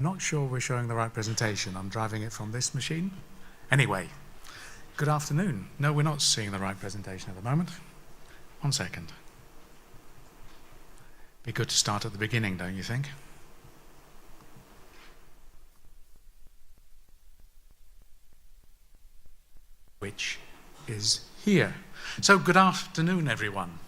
Not sure we're showing the right presentation. I'm driving it from this machine. Anyway, good afternoon. No, we're not seeing the right presentation at the moment. 1 second. Be good to start at the beginning, don't you think? Which is here. So good afternoon, everyone.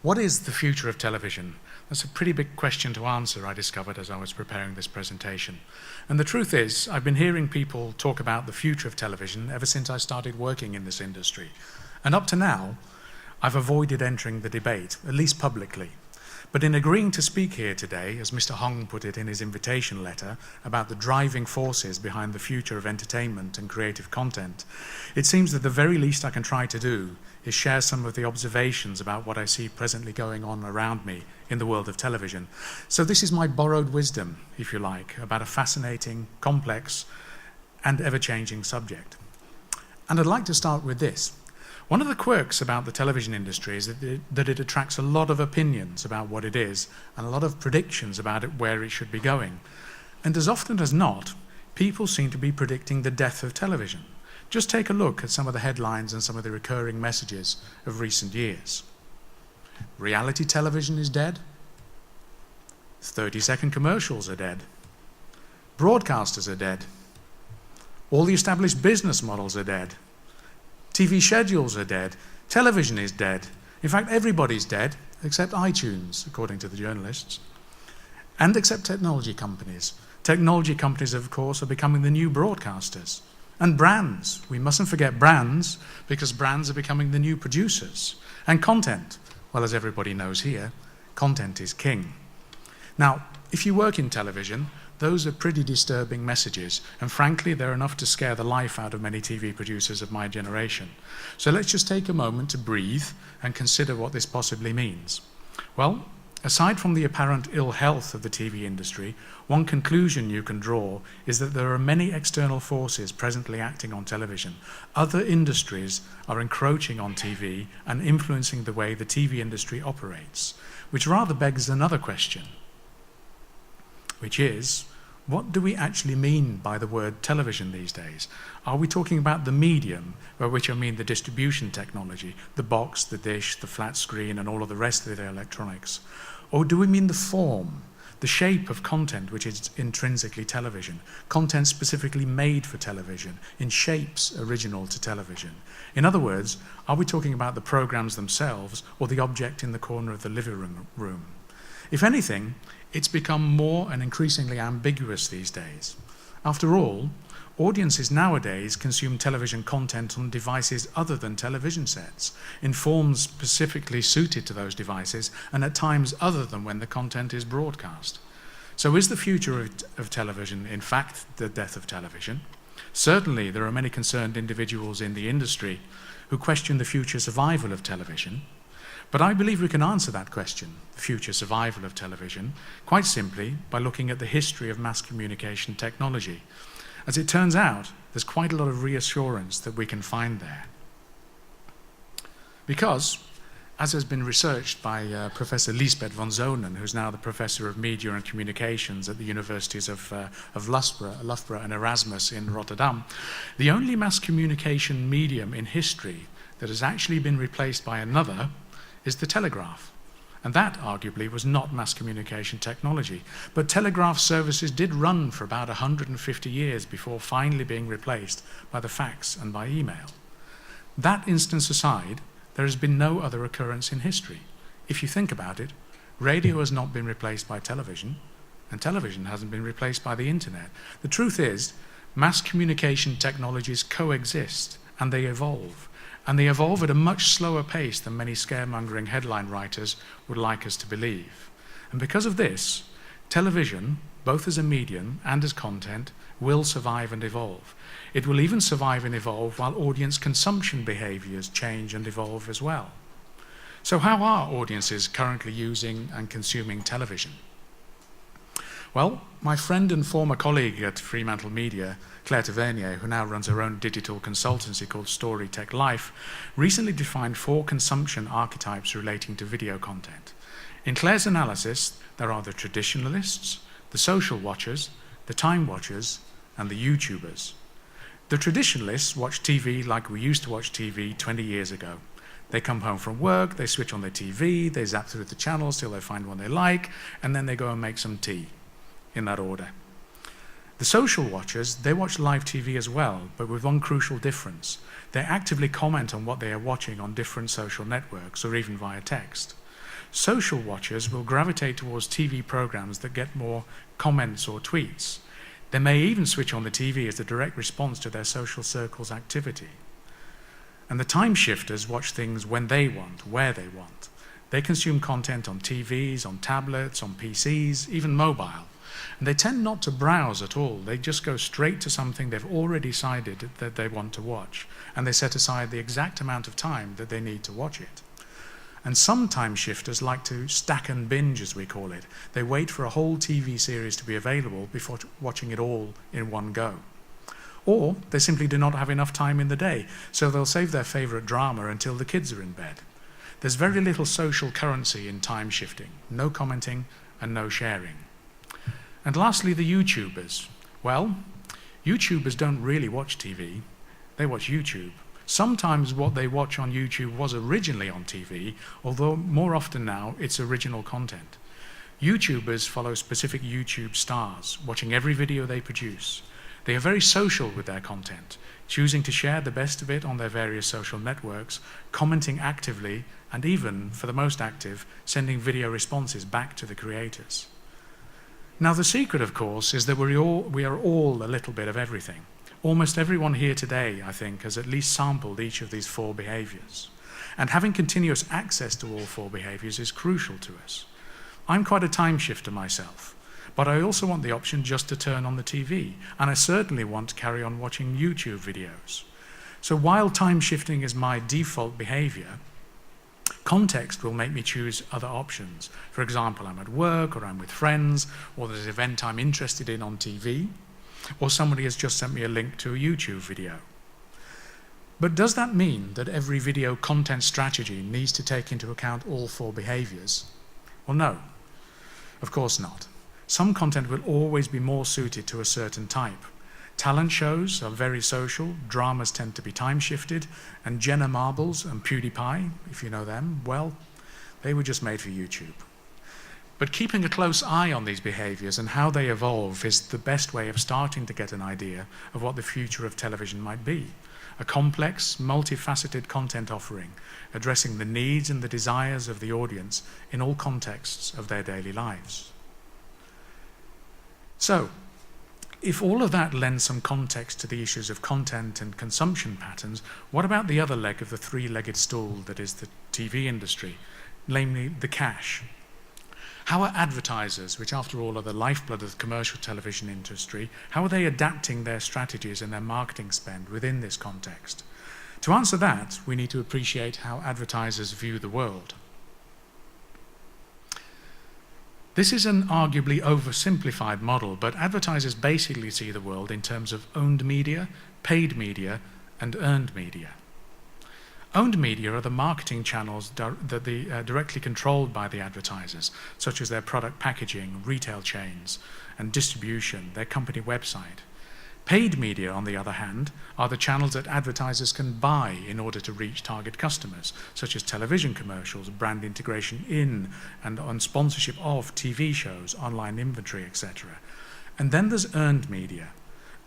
What is the future of television? That's a pretty big question to answer, I discovered as I was preparing this presentation. And the truth is, I've been hearing people talk about the future of television ever since I started working in this industry. And up to now, I've avoided entering the debate, at least publicly. But in agreeing to speak here today, as Mr. Hong put it in his invitation letter, about the driving forces behind the future of entertainment and creative content, it seems that the very least I can try to do is share some of the observations about what I see presently going on around me in the world of television. So this is my borrowed wisdom, if you like, about a fascinating, complex, and ever-changing subject. And I'd like to start with this. One of the quirks about the television industry is that it attracts a lot of opinions about what it is and a lot of predictions about it, where it should be going. And as often as not, people seem to be predicting the death of television. Just take a look at some of the headlines and some of the recurring messages of recent years. Reality television is dead. 30-second commercials are dead. Broadcasters are dead. All the established business models are dead. TV schedules are dead. Television is dead. In fact, everybody's dead except iTunes, according to the journalists, and except technology companies. Technology companies, of course, are becoming the new broadcasters. And brands. We mustn't forget brands, because brands are becoming the new producers. And content. Well, as everybody knows here, content is king. Now, if you work in television, those are pretty disturbing messages, and frankly, they're enough to scare the life out of many TV producers of my generation. So let's just take a moment to breathe and consider what this possibly means. Well, aside from the apparent ill health of the TV industry, one conclusion you can draw is that there are many external forces presently acting on television. Other industries are encroaching on TV and influencing the way the TV industry operates, which rather begs another question, which is, what do we actually mean by the word television these days? Are we talking about the medium, by which I mean the distribution technology, the box, the dish, the flat screen, and all of the rest of the electronics? Or do we mean the form, the shape of content which is intrinsically television, content specifically made for television, in shapes original to television? In other words, are we talking about the programs themselves or the object in the corner of the living room? If anything, it's become more and increasingly ambiguous these days. After all, audiences nowadays consume television content on devices other than television sets, in forms specifically suited to those devices, and at times other than when the content is broadcast. So is the future of television, in fact, the death of television? Certainly, there are many concerned individuals in the industry who question the future survival of television. But I believe we can answer that question, the future survival of television, quite simply by looking at the history of mass communication technology. As it turns out, there's quite a lot of reassurance that we can find there. Because, as has been researched by Professor Lisbeth von Zonen, who's now the Professor of Media and Communications at the Universities of Loughborough and Erasmus in Rotterdam, the only mass communication medium in history that has actually been replaced by another is the telegraph. And that, arguably, was not mass communication technology. But telegraph services did run for about 150 years before finally being replaced by the fax and by email. That instance aside, there has been no other occurrence in history. If you think about it, radio has not been replaced by television, and television hasn't been replaced by the internet. The truth is, mass communication technologies coexist, and they evolve. And they evolve at a much slower pace than many scaremongering headline writers would like us to believe. And because of this, television, both as a medium and as content, will survive and evolve. It will even survive and evolve while audience consumption behaviors change and evolve as well. So how are audiences currently using and consuming television? Well, my friend and former colleague at FremantleMedia, Claire Tavernier, who now runs her own digital consultancy called Story Tech Life, recently defined 4 consumption archetypes relating to video content. In Claire's analysis, there are the traditionalists, the social watchers, the time watchers, and the YouTubers. The traditionalists watch TV like we used to watch TV 20 years ago. They come home from work, they switch on their TV, they zap through the channels till they find one they like, and then they go and make some tea, in that order. The social watchers, they watch live TV as well, but with one crucial difference. They actively comment on what they are watching on different social networks, or even via text. Social watchers will gravitate towards TV programs that get more comments or tweets. They may even switch on the TV as a direct response to their social circle's activity. And the time shifters watch things when they want, where they want. They consume content on TVs, on tablets, on PCs, even mobile. And they tend not to browse at all. They just go straight to something they've already decided that they want to watch. And they set aside the exact amount of time that they need to watch it. And some time shifters like to stack and binge, as we call it. They wait for a whole TV series to be available before watching it all in one go. Or they simply do not have enough time in the day, so they'll save their favorite drama until the kids are in bed. There's very little social currency in time shifting, no commenting and no sharing. And lastly, the YouTubers. Well, YouTubers don't really watch TV, they watch YouTube. Sometimes what they watch on YouTube was originally on TV, although more often now it's original content. YouTubers follow specific YouTube stars, watching every video they produce. They are very social with their content, choosing to share the best of it on their various social networks, commenting actively, and even, for the most active, sending video responses back to the creators. Now the secret, of course, is that we are all a little bit of everything. Almost everyone here today, I think, has at least sampled each of these 4 behaviors. And having continuous access to all 4 behaviors is crucial to us. I'm quite a time shifter myself, but I also want the option just to turn on the TV, and I certainly want to carry on watching YouTube videos. So while time shifting is my default behavior, context will make me choose other options. For example, I'm at work, or I'm with friends, or there's an event I'm interested in on TV, or somebody has just sent me a link to a YouTube video. But does that mean that every video content strategy needs to take into account all 4 behaviors? Well, no, of course not. Some content will always be more suited to a certain type. Talent shows are very social, dramas tend to be time-shifted, and Jenna Marbles and PewDiePie, if you know them, well, they were just made for YouTube. But keeping a close eye on these behaviors and how they evolve is the best way of starting to get an idea of what the future of television might be. A complex, multifaceted content offering, addressing the needs and the desires of the audience in all contexts of their daily lives. So, if all of that lends some context to the issues of content and consumption patterns, what about the other leg of the 3-legged stool that is the TV industry, namely the cash? How are advertisers, which after all are the lifeblood of the commercial television industry, how are they adapting their strategies and their marketing spend within this context? To answer that, we need to appreciate how advertisers view the world. This is an arguably oversimplified model, but advertisers basically see the world in terms of owned media, paid media, and earned media. Owned media are the marketing channels that are directly controlled by the advertisers, such as their product packaging, retail chains, and distribution, their company website. Paid media, on the other hand, are the channels that advertisers can buy in order to reach target customers, such as television commercials, brand integration in and on sponsorship of TV shows, online inventory, etc. And then there's earned media.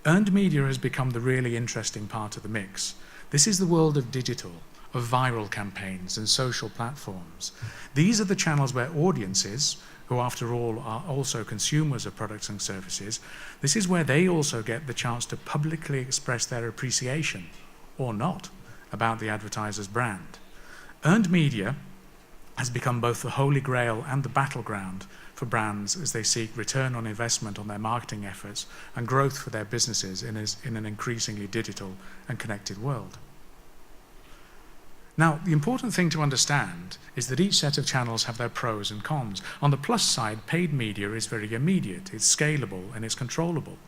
Earned media has become the really interesting part of the mix. This is the world of digital, of viral campaigns and social platforms. These are the channels where audiences, who after all are also consumers of products and services, this is where they also get the chance to publicly express their appreciation, or not, about the advertiser's brand. Earned media has become both the holy grail and the battleground for brands as they seek return on investment on their marketing efforts and growth for their businesses in an increasingly digital and connected world. Now, the important thing to understand is that each set of channels have their pros and cons. On the plus side, paid media is very immediate, it's scalable, and it's controllable.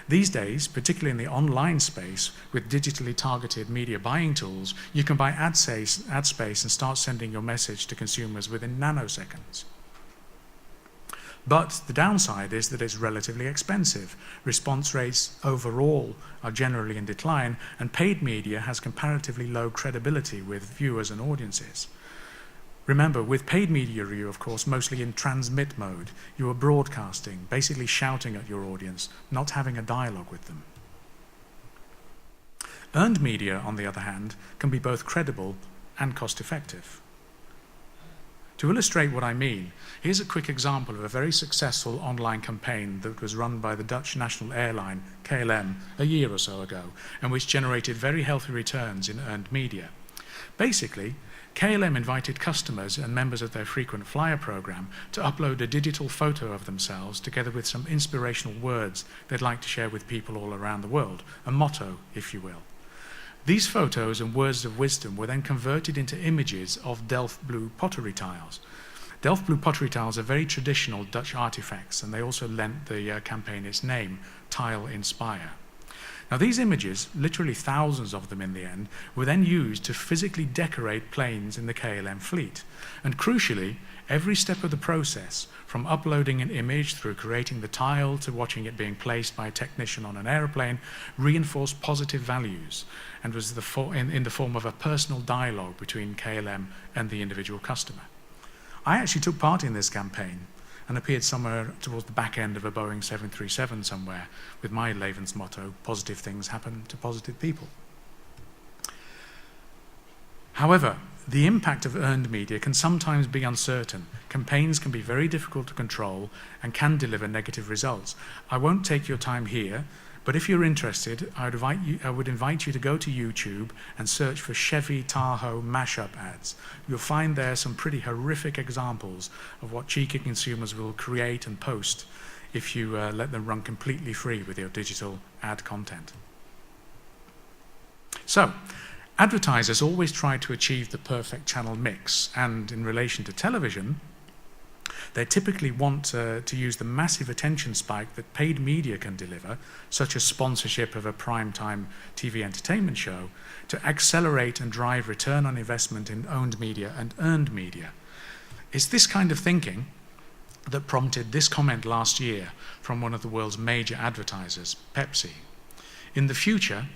These days, particularly in the online space, with digitally targeted media buying tools, you can buy ad space and start sending your message to consumers within nanoseconds. But the downside is that it's relatively expensive. Response rates overall are generally in decline, and paid media has comparatively low credibility with viewers and audiences. Remember, with paid media, you're of course mostly in transmit mode. You are broadcasting, basically shouting at your audience, not having a dialogue with them. Earned media, on the other hand, can be both credible and cost-effective. To illustrate what I mean, here's a quick example of a very successful online campaign that was run by the Dutch national airline, KLM, a year or so ago, and which generated very healthy returns in earned media. Basically, KLM invited customers and members of their frequent flyer program to upload a digital photo of themselves together with some inspirational words they'd like to share with people all around the world, a motto, if you will. These photos and words of wisdom were then converted into images of Delft blue pottery tiles. Delft blue pottery tiles are very traditional Dutch artifacts, and they also lent the campaign its name, Tile Inspire. Now these images, literally thousands of them in the end, were then used to physically decorate planes in the KLM fleet. And crucially, every step of the process, from uploading an image through creating the tile to watching it being placed by a technician on an aeroplane, reinforced positive values and was in the form of a personal dialogue between KLM and the individual customer. I actually took part in this campaign and appeared somewhere towards the back end of a Boeing 737 somewhere with my Levens motto, positive things happen to positive people. However, the impact of earned media can sometimes be uncertain. Campaigns can be very difficult to control and can deliver negative results. I won't take your time here, but if you're interested, I would invite you to go to YouTube and search for Chevy Tahoe mashup ads. You'll find there some pretty horrific examples of what cheeky consumers will create and post if you let them run completely free with your digital ad content. So, advertisers always try to achieve the perfect channel mix, and in relation to television, they typically want to use the massive attention spike that paid media can deliver, such as sponsorship of a primetime TV entertainment show, to accelerate and drive return on investment in owned media and earned media. It's this kind of thinking that prompted this comment last year from one of the world's major advertisers, Pepsi. In the future,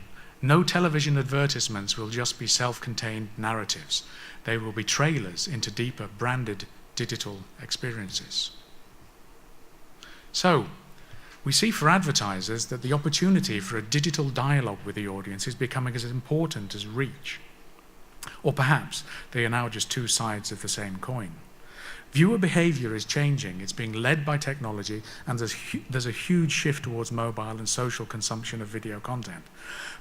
no television advertisements will just be self-contained narratives. They will be trailers into deeper branded digital experiences. So, we see for advertisers that the opportunity for a digital dialogue with the audience is becoming as important as reach. Or perhaps they are now just two sides of the same coin. Viewer behavior is changing. It's being led by technology, and there's a huge shift towards mobile and social consumption of video content.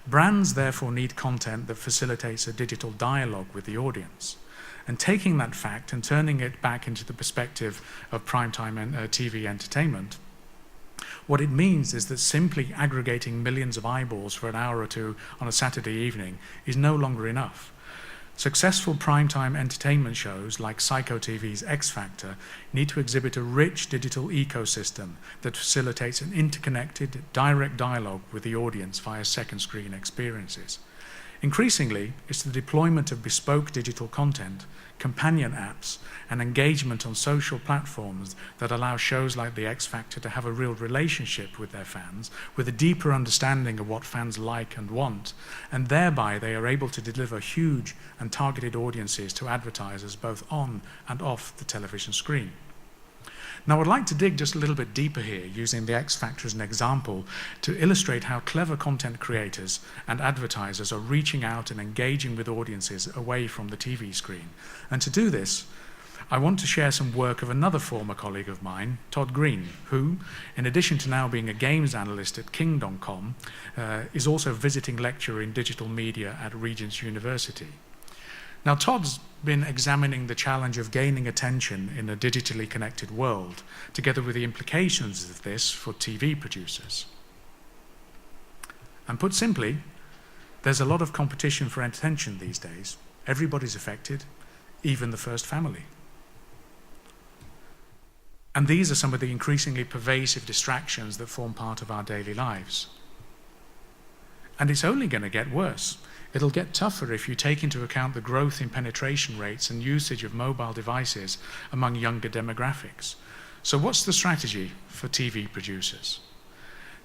Brands therefore need content that facilitates a digital dialogue with the audience. And taking that fact and turning it back into the perspective of primetime TV entertainment, what it means is that simply aggregating millions of eyeballs for an hour or two on a Saturday evening is no longer enough. Successful primetime entertainment shows like Psycho TV's X Factor need to exhibit a rich digital ecosystem that facilitates an interconnected, direct dialogue with the audience via second screen experiences. Increasingly, it's the deployment of bespoke digital content, companion apps, and engagement on social platforms that allow shows like The X Factor to have a real relationship with their fans, with a deeper understanding of what fans like and want, and thereby they are able to deliver huge and targeted audiences to advertisers both on and off the television screen. Now, I'd like to dig just a little bit deeper here, using The X Factor as an example, to illustrate how clever content creators and advertisers are reaching out and engaging with audiences away from the TV screen. And to do this, I want to share some work of another former colleague of mine, Todd Green, who, in addition to now being a games analyst at King.com, is also visiting lecturer in digital media at Regent's University. Now, Todd's been examining the challenge of gaining attention in a digitally connected world, together with the implications of this for TV producers. And put simply, there's a lot of competition for attention these days. Everybody's affected, even the first family. And these are some of the increasingly pervasive distractions that form part of our daily lives. And it's only going to get worse. It'll get tougher if you take into account the growth in penetration rates and usage of mobile devices among younger demographics. So what's the strategy for TV producers?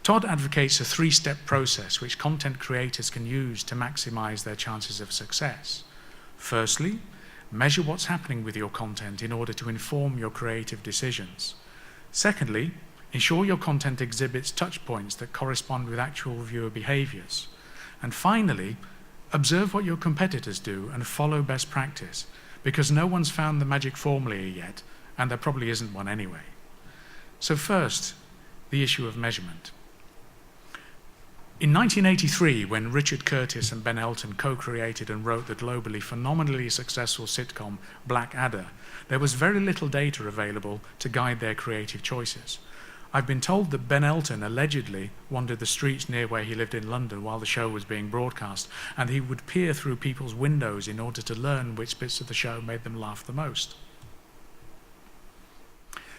Todd advocates a 3-step process which content creators can use to maximize their chances of success. Firstly, measure what's happening with your content in order to inform your creative decisions. Secondly, ensure your content exhibits touch points that correspond with actual viewer behaviors. And finally, observe what your competitors do and follow best practice, because no one's found the magic formula yet, and there probably isn't one anyway. So first, the issue of measurement. In 1983, when Richard Curtis and Ben Elton co-created and wrote the globally phenomenally successful sitcom Blackadder, there was very little data available to guide their creative choices. I've been told that Ben Elton allegedly wandered the streets near where he lived in London while the show was being broadcast, and he would peer through people's windows in order to learn which bits of the show made them laugh the most.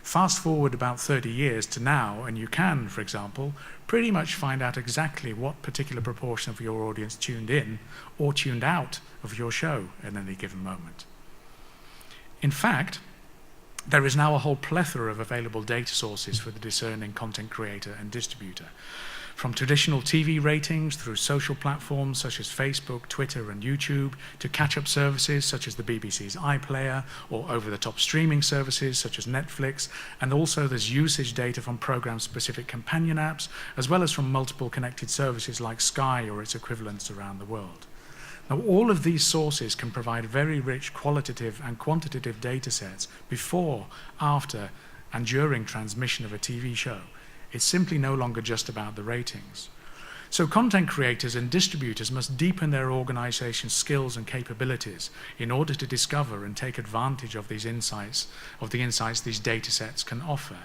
Fast forward about 30 years to now, and you can, for example, pretty much find out exactly what particular proportion of your audience tuned in or tuned out of your show at any given moment. In fact, there is now a whole plethora of available data sources for the discerning content creator and distributor. From traditional TV ratings through social platforms such as Facebook, Twitter, and YouTube, to catch-up services such as the BBC's iPlayer, or over-the-top streaming services such as Netflix, and also there's usage data from program-specific companion apps, as well as from multiple connected services like Sky or its equivalents around the world. Now, all of these sources can provide very rich qualitative and quantitative data sets before, after, and during transmission of a TV show. It's simply no longer just about the ratings. So content creators and distributors must deepen their organization's skills and capabilities in order to discover and take advantage of these insights, these data sets can offer.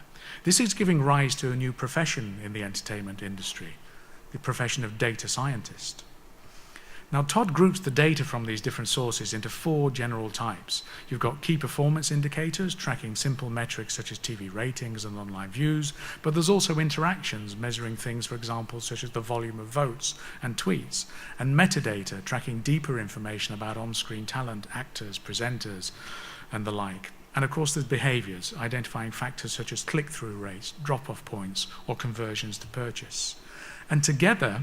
This is giving rise to a new profession in the entertainment industry, the profession of data scientist. Now, Todd groups the data from these different sources into 4 general types. You've got key performance indicators, tracking simple metrics such as TV ratings and online views, but there's also interactions, measuring things, for example, such as the volume of votes and tweets, and metadata, tracking deeper information about on-screen talent, actors, presenters, and the like. And of course, there's behaviors, identifying factors such as click-through rates, drop-off points, or conversions to purchase. And together,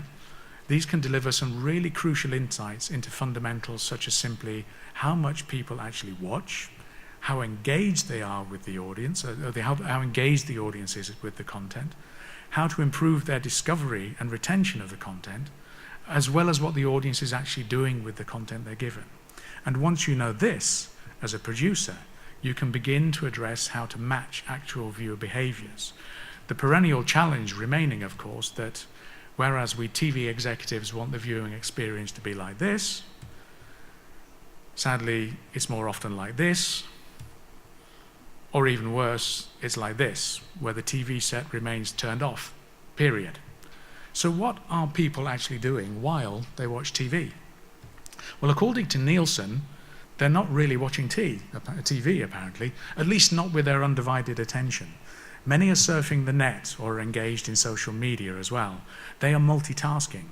these can deliver some really crucial insights into fundamentals such as simply how much people actually watch, how engaged they are with the audience, how engaged the audience is with the content, how to improve their discovery and retention of the content, as well as what the audience is actually doing with the content they're given. And once you know this, as a producer, you can begin to address how to match actual viewer behaviors. The perennial challenge remaining, of course, that whereas we TV executives want the viewing experience to be like this, sadly, it's more often like this, or even worse, it's like this, where the TV set remains turned off, period. So what are people actually doing while they watch TV? Well, according to Nielsen, they're not really watching TV, apparently, at least not with their undivided attention. Many are surfing the net or are engaged in social media as well. They are multitasking.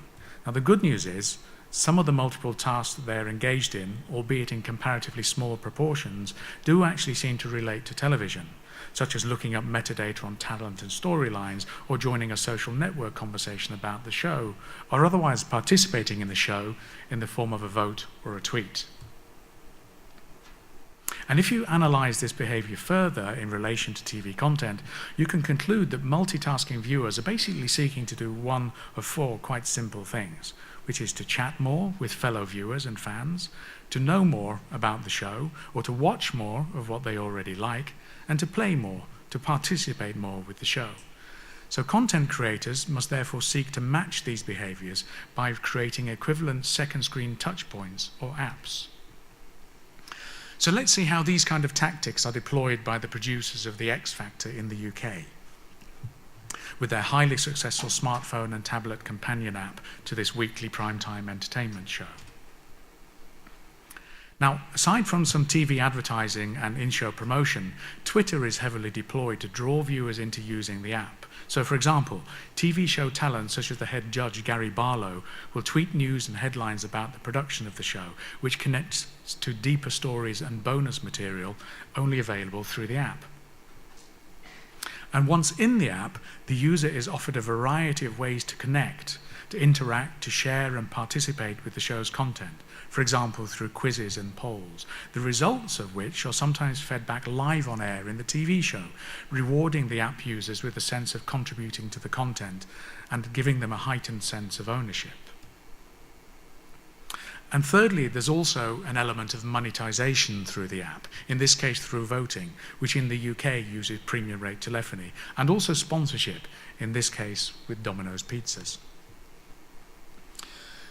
Now, the good news is some of the multiple tasks that they're engaged in, albeit in comparatively small proportions, do actually seem to relate to television, such as looking up metadata on talent and storylines, or joining a social network conversation about the show, or otherwise participating in the show in the form of a vote or a tweet. And if you analyze this behavior further in relation to TV content, you can conclude that multitasking viewers are basically seeking to do one of 4 quite simple things, which is to chat more with fellow viewers and fans, to know more about the show, or to watch more of what they already like, and to play more, to participate more with the show. So content creators must therefore seek to match these behaviors by creating equivalent second screen touchpoints or apps. So let's see how these kind of tactics are deployed by the producers of The X Factor in the UK, with their highly successful smartphone and tablet companion app to this weekly primetime entertainment show. Now, aside from some TV advertising and in-show promotion, Twitter is heavily deployed to draw viewers into using the app. So, for example, TV show talent such as the head judge Gary Barlow will tweet news and headlines about the production of the show, which connects to deeper stories and bonus material only available through the app. And once in the app, the user is offered a variety of ways to connect, to interact, to share and participate with the show's content, for example through quizzes and polls, the results of which are sometimes fed back live on air in the TV show, rewarding the app users with a sense of contributing to the content and giving them a heightened sense of ownership. And thirdly, there's also an element of monetization through the app, in this case through voting, which in the UK uses premium rate telephony, and also sponsorship, in this case with Domino's Pizzas.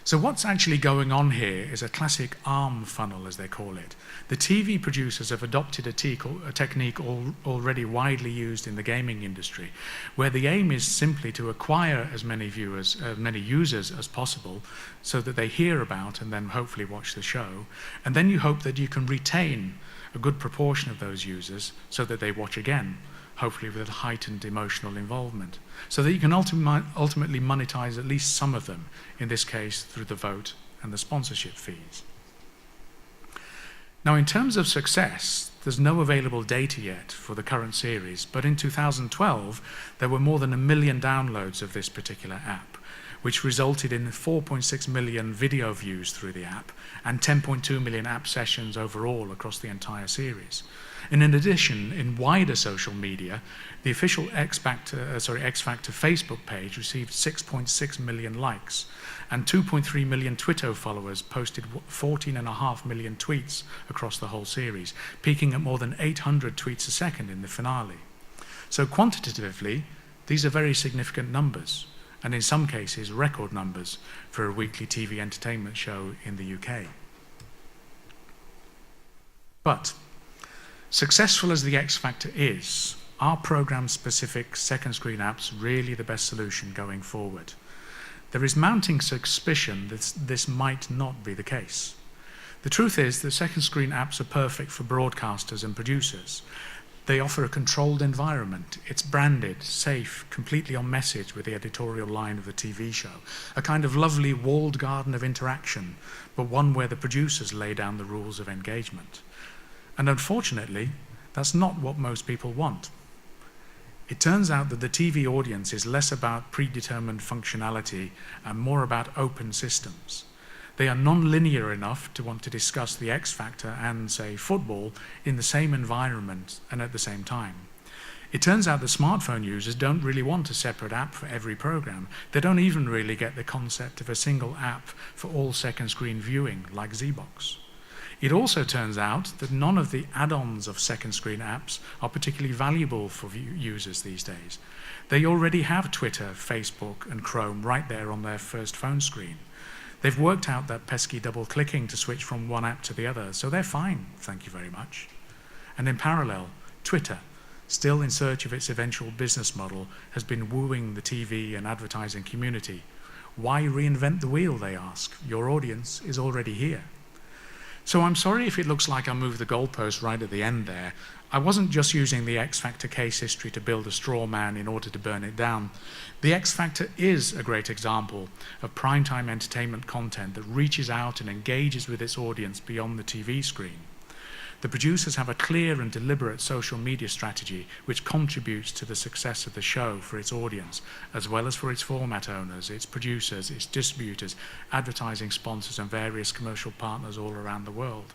So what's actually going on here is a classic arm funnel, as they call it. The TV producers have adopted a technique already widely used in the gaming industry, where the aim is simply to acquire as many users as possible, so that they hear about and then hopefully watch the show, and then you hope that you can retain a good proportion of those users so that they watch again, hopefully with a heightened emotional involvement, so that you can ultimately monetize at least some of them, in this case through the vote and the sponsorship fees. Now, in terms of success, there's no available data yet for the current series, but in 2012 there were more than 1 million downloads of this particular app, which resulted in 4.6 million video views through the app and 10.2 million app sessions overall across the entire series. And in addition, in wider social media, the official X Factor Facebook page received 6.6 million likes, and 2.3 million Twitter followers posted 14.5 million tweets across the whole series, peaking at more than 800 tweets a second in the finale. So quantitatively, these are very significant numbers, and in some cases record numbers for a weekly TV entertainment show in the UK. But successful as the X Factor is, are program-specific second screen apps really the best solution going forward? There is mounting suspicion that this might not be the case. The truth is that second screen apps are perfect for broadcasters and producers. They offer a controlled environment. It's branded, safe, completely on message with the editorial line of the TV show. A kind of lovely walled garden of interaction, but one where the producers lay down the rules of engagement. And unfortunately, that's not what most people want. It turns out that the TV audience is less about predetermined functionality and more about open systems. They are non-linear enough to want to discuss the X Factor and, say, football in the same environment and at the same time. It turns out that smartphone users don't really want a separate app for every program. They don't even really get the concept of a single app for all second screen viewing, like Zbox. It also turns out that none of the add-ons of second screen apps are particularly valuable for users these days. They already have Twitter, Facebook, and Chrome right there on their first phone screen. They've worked out that pesky double-clicking to switch from one app to the other, so they're fine, thank you very much. And in parallel, Twitter, still in search of its eventual business model, has been wooing the TV and advertising community. Why reinvent the wheel, they ask? Your audience is already here. So I'm sorry if it looks like I moved the goalpost right at the end there. I wasn't just using the X Factor case history to build a straw man in order to burn it down. The X Factor is a great example of primetime entertainment content that reaches out and engages with its audience beyond the TV screen. The producers have a clear and deliberate social media strategy which contributes to the success of the show for its audience, as well as for its format owners, its producers, its distributors, advertising sponsors, and various commercial partners all around the world.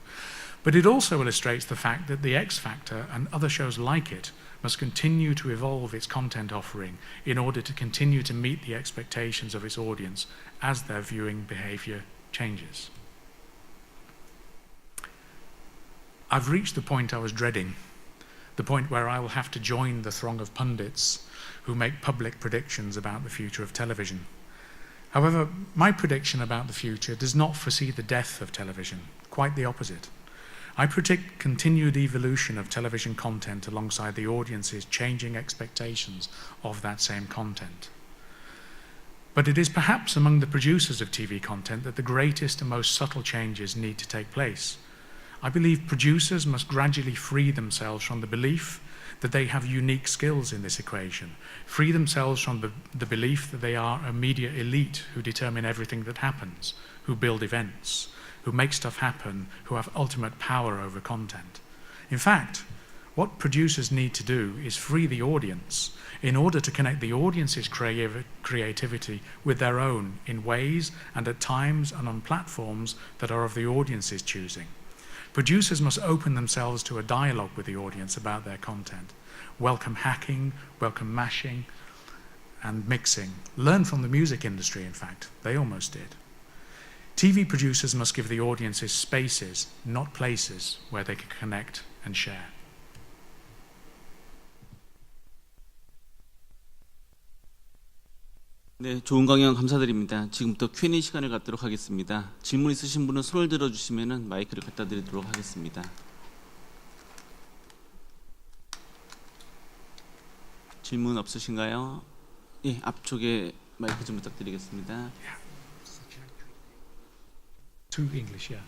But it also illustrates the fact that the X Factor and other shows like it must continue to evolve its content offering in order to continue to meet the expectations of its audience as their viewing behavior changes. I've reached the point I was dreading, the point where I will have to join the throng of pundits who make public predictions about the future of television. However, my prediction about the future does not foresee the death of television, quite the opposite. I predict continued evolution of television content alongside the audience's changing expectations of that same content. But it is perhaps among the producers of TV content that the greatest and most subtle changes need to take place. I believe producers must gradually free themselves from the belief that they have unique skills in this equation, free themselves from the belief that they are a media elite who determine everything that happens, who build events, who make stuff happen, who have ultimate power over content. In fact, What producers need to do is free the audience in order to connect the audience's creativity with their own in ways and at times and on platforms that are of the audience's choosing. Producers must open themselves to a dialogue with the audience about their content. Welcome hacking, welcome mashing and mixing. Learn from the music industry, in fact. They almost did. TV producers must give the audiences spaces, not places, where they can connect and share. 네, 좋은 강연 감사드립니다. 지금부터 Q&A 시간을 갖도록 하겠습니다. 질문 있으신 분은 손을 들어주시면 마이크를 갖다 드리도록 하겠습니다. 질문 없으신가요? 예, 앞쪽에 마이크 좀 부탁드리겠습니다. To English, yeah.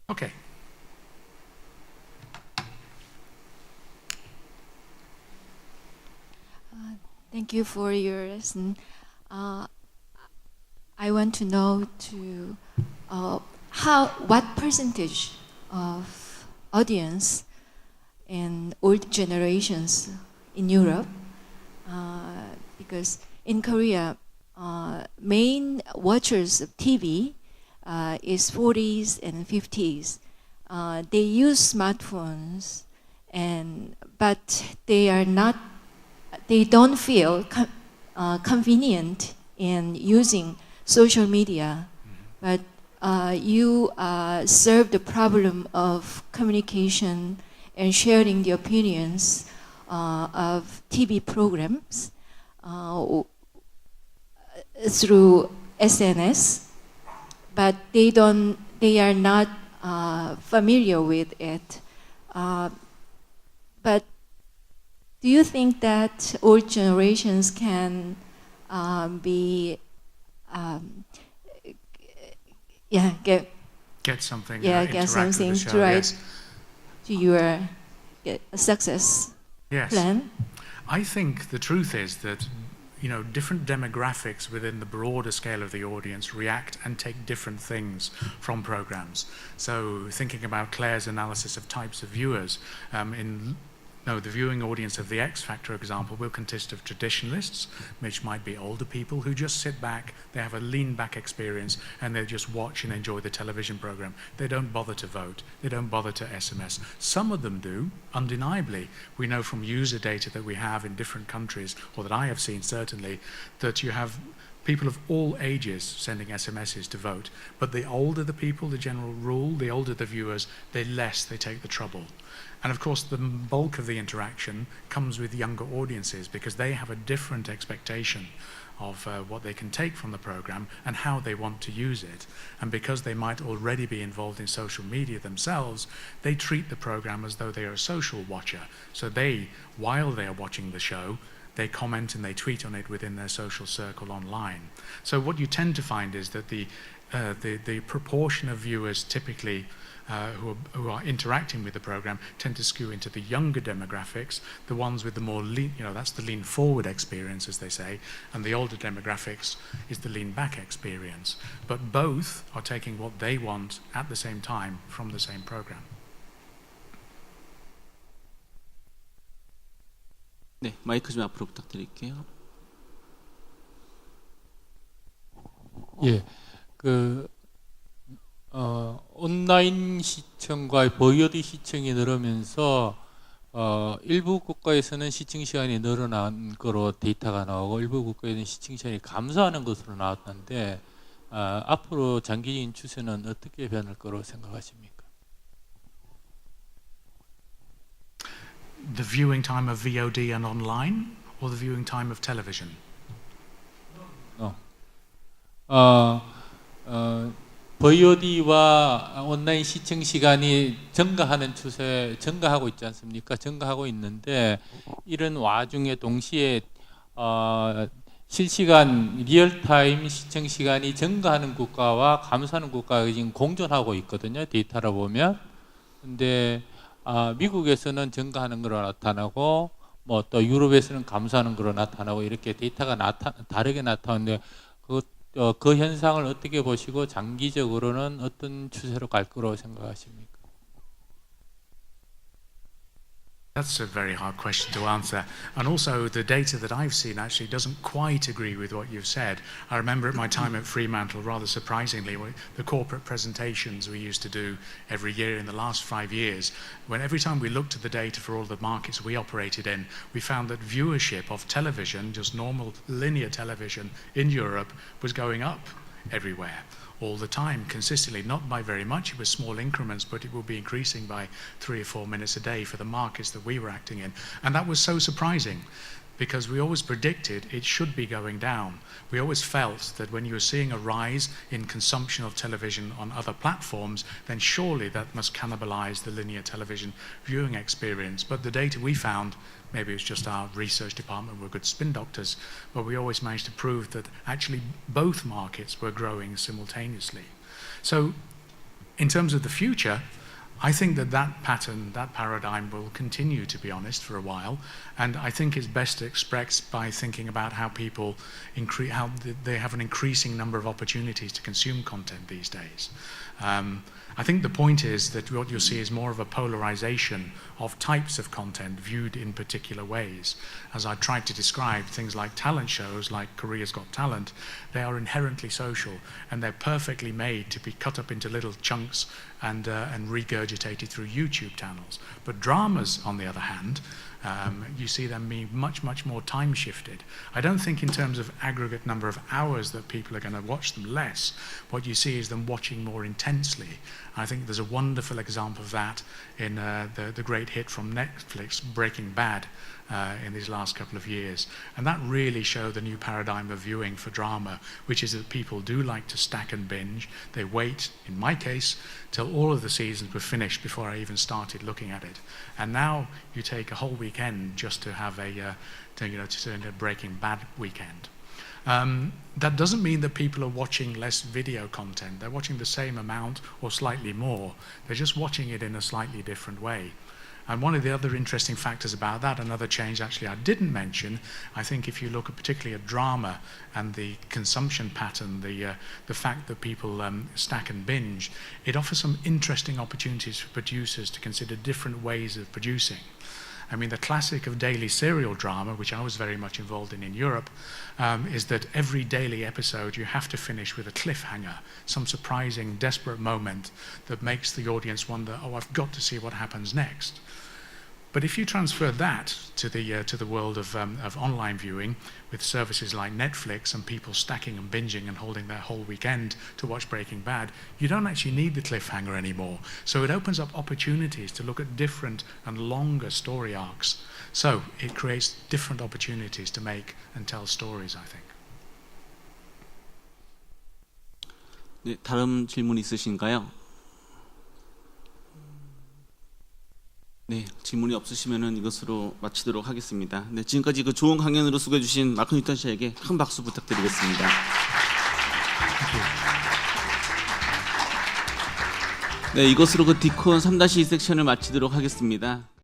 Okay. Thank you for your lesson. I want to know what percentage of audience in old generations in Europe, because in Korea, main watchers of TV is 40s and 50s. They use smartphones, but they don't feel convenient in using social media. But you serve the problem of communication and sharing the opinions of TV programs through SNS, but they are not familiar with it. But do you think that old generations can get something get something to write to your success plan? I think the truth is that different demographics within the broader scale of the audience react and take different things from programs. So thinking about Claire's analysis of types of viewers, the viewing audience of the X Factor example will consist of traditionalists, which might be older people who just sit back, they have a lean back experience, and they just watch and enjoy the television program. They don't bother to vote, they don't bother to SMS. Some of them do, undeniably. We know from user data that we have in different countries, or that I have seen certainly, that you have people of all ages sending SMSs to vote. But the older the people, the general rule, the older the viewers, the less they take the trouble. And of course, the bulk of the interaction comes with younger audiences because they have a different expectation of what they can take from the program and how they want to use it. And because they might already be involved in social media themselves, they treat the program as though they are a social watcher. So while they are watching the show, they comment and they tweet on it within their social circle online. So what you tend to find is that the proportion of viewers typically who are interacting with the program tend to skew into the younger demographics, the ones with the more lean, that's the lean forward experience, as they say, and the older demographics is the lean back experience. But both are taking what they want at the same time from the same program. 네, 마이크 좀 앞으로 부탁드릴게요. 예, 온라인 시청과 VOD 시청이 늘으면서 일부 국가에서는 시청 시간이 늘어난 거로 데이터가 나오고 일부 국가에서는 시청 시간이 감소하는 것으로 나왔는데 앞으로 장기적인 추세는 어떻게 변할 거로 생각하십니까? The viewing time of VOD and online, or the viewing time of television? VOD와 온라인 시청 시간이 증가하고 있지 않습니까? 증가하고 있는데 이런 와중에 동시에 실시간 리얼타임 시청 시간이 증가하는 국가와 감소하는 국가가 지금 공존하고 있거든요. 데이터로 보면. 근데 미국에서는 증가하는 거로 나타나고 또 유럽에서는 감소하는 거로 나타나고 이렇게 데이터가 다르게 나타나는데 그 현상을 어떻게 보시고 장기적으로는 어떤 추세로 갈 거라고 생각하십니까? That's a very hard question to answer. And also, the data that I've seen actually doesn't quite agree with what you've said. I remember at my time at Fremantle, rather surprisingly, the corporate presentations we used to do every year in the last 5 years, when every time we looked at the data for all the markets we operated in, we found that viewership of television, just normal linear television in Europe, was going up everywhere. All the time, consistently, not by very much, it was small increments, but it would be increasing by 3 or 4 minutes a day for the markets that we were acting in. And that was so surprising, because we always predicted it should be going down. We always felt that when you were seeing a rise in consumption of television on other platforms, then surely that must cannibalize the linear television viewing experience. But the data we found, maybe it was just our research department, we're good spin doctors, but we always managed to prove that actually both markets were growing simultaneously. So in terms of the future, I think that pattern, that paradigm will continue, to be honest, for a while. And I think it's best expressed by thinking about how people how they have an increasing number of opportunities to consume content these days. I think the point is that what you'll see is more of a polarization of types of content viewed in particular ways. As I tried to describe, things like talent shows, like Korea's Got Talent, they are inherently social, and they're perfectly made to be cut up into little chunks and regurgitated through YouTube channels. But dramas, on the other hand, you see them being much, much more time shifted. I don't think in terms of aggregate number of hours that people are going to watch them less. What you see is them watching more intensely. I think there's a wonderful example of that in the great hit from Netflix, Breaking Bad, in these last couple of years. And that really showed the new paradigm of viewing for drama, which is that people do like to stack and binge. They wait, in my case, till all of the seasons were finished before I even started looking at it. And now you take a whole weekend just to have a Breaking Bad weekend. That doesn't mean that people are watching less video content. They're watching the same amount or slightly more. They're just watching it in a slightly different way. And one of the other interesting factors about that, another change actually I didn't mention, I think if you look at particularly at drama and the consumption pattern, the fact that people stack and binge, it offers some interesting opportunities for producers to consider different ways of producing. I mean, the classic of daily serial drama, which I was very much involved in Europe, is that every daily episode you have to finish with a cliffhanger, some surprising, desperate moment that makes the audience wonder, oh, I've got to see what happens next. But if you transfer that to the world of online viewing, with services like Netflix and people stacking and binging and holding their whole weekend to watch Breaking Bad, you don't actually need the cliffhanger anymore. So it opens up opportunities to look at different and longer story arcs. So it creates different opportunities to make and tell stories, I think. 네, 다른 질문 있으신가요? 네, 질문이 없으시면은 이것으로 마치도록 하겠습니다. 네, 지금까지 그 좋은 강연으로 수고해 주신 마크 뉴턴 씨에게 큰 박수 부탁드리겠습니다. 네, 이것으로 그 디콘 3-2 섹션을 마치도록 하겠습니다.